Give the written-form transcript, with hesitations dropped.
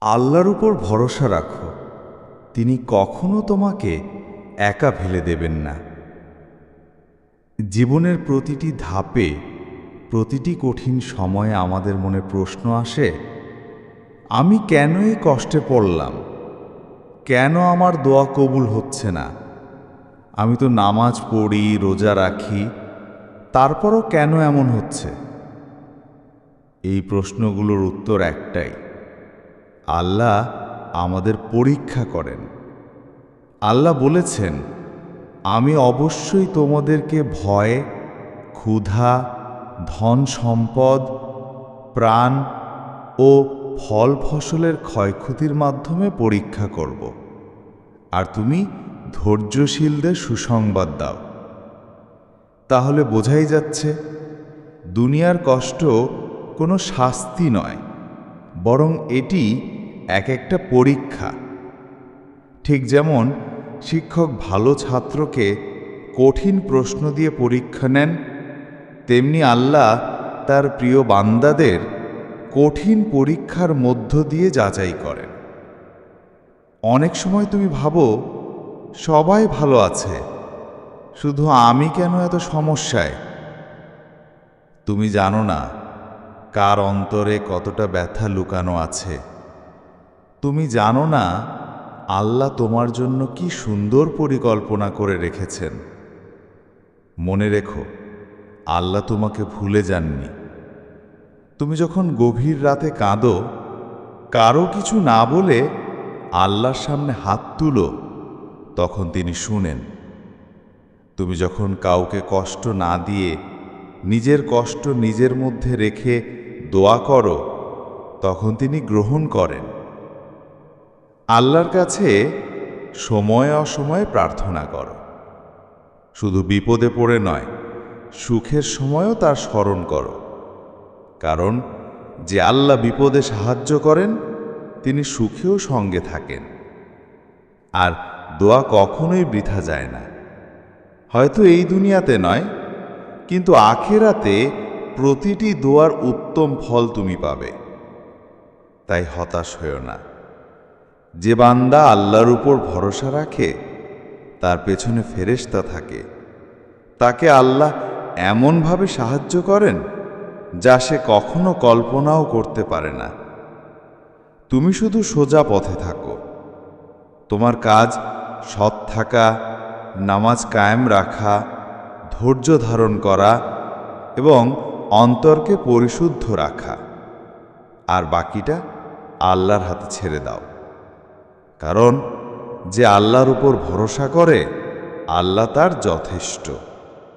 আল্লাহর উপর ভরসা রাখো, তিনি কখনো তোমাকে একা ফেলে দেবেন না। জীবনের প্রতিটি ধাপে, প্রতিটি কঠিন সময়ে আমাদের মনে প্রশ্ন আসে, আমি কেন এই কষ্টে পড়লাম? কেন আমার দোয়া কবুল হচ্ছে না? আমি তো নামাজ পড়ি, রোজা রাখি, তারপরও কেন এমন হচ্ছে? এই প্রশ্নগুলোর উত্তর একটাই, আল্লাহ আমাদের পরীক্ষা করেন। আল্লাহ বলেছেন, আমি অবশ্যই তোমাদেরকে ভয়, ক্ষুধা, ধন সম্পদ, প্রাণ ও ফল ফসলের ক্ষয়ক্ষতির মাধ্যমে পরীক্ষা করব, আর তুমি ধৈর্যশীলদের সুসংবাদ দাও। তাহলে বোঝাই যাচ্ছে, দুনিয়ার কষ্ট কোনো শাস্তি নয়, বরং এটি এক একটা পরীক্ষা। ঠিক যেমন শিক্ষক ভালো ছাত্রকে কঠিন প্রশ্ন দিয়ে পরীক্ষা নেন, তেমনি আল্লাহ তার প্রিয় বান্দাদের কঠিন পরীক্ষার মধ্য দিয়ে যাচাই করেন। অনেক সময় তুমি ভাবো, সবাই ভালো আছে, শুধু আমি কেন এত সমস্যায়? তুমি জানো না কার অন্তরে কতটা ব্যথা লুকানো আছে। তুমি জানো না আল্লাহ তোমার জন্য কি সুন্দর পরিকল্পনা করে রেখেছেন। মনে রেখো, আল্লাহ তোমাকে ভুলে যাননি। তুমি যখন গভীর রাতে কাঁদো, কারো কিছু না বলে আল্লাহর সামনে হাত তুলো, তখন তিনি শুনেন। তুমি যখন কাউকে কষ্ট না দিয়ে নিজের কষ্ট নিজের মধ্যে রেখে দোয়া করো, তখন তিনি গ্রহণ করেন। আল্লাহর কাছে সময় অসময়ে প্রার্থনা করো, শুধু বিপদে পড়ে নয়, সুখের সময়ও তার স্মরণ করো। কারণ যে আল্লাহ বিপদে সাহায্য করেন, তিনি সুখেও সঙ্গে থাকেন। আর দোয়া কখনোই বৃথা যায় না। হয়তো এই দুনিয়াতে নয়, কিন্তু আখিরাতে প্রতিটি দোয়ার উত্তম ফল তুমি পাবে। তাই হতাশ হয়ো না। যে বান্দা আল্লাহর উপর ভরসা রাখে, তার পেছনে ফেরেশতা থাকে। তাকে আল্লাহ এমনভাবে সাহায্য করেন যা সে কখনো কল্পনাও করতে পারে না। তুমি শুধু সোজা পথে থাকো। তোমার কাজ সৎ থাকা, নামাজ কায়েম রাখা, ধৈর্য ধারণ করা এবং অন্তরকে পরিশুদ্ধ রাখা। আর বাকিটা আল্লাহর হাতে ছেড়ে দাও। কারণ যে আল্লাহর উপর ভরসা করে, আল্লাহ তার যথেষ্ট।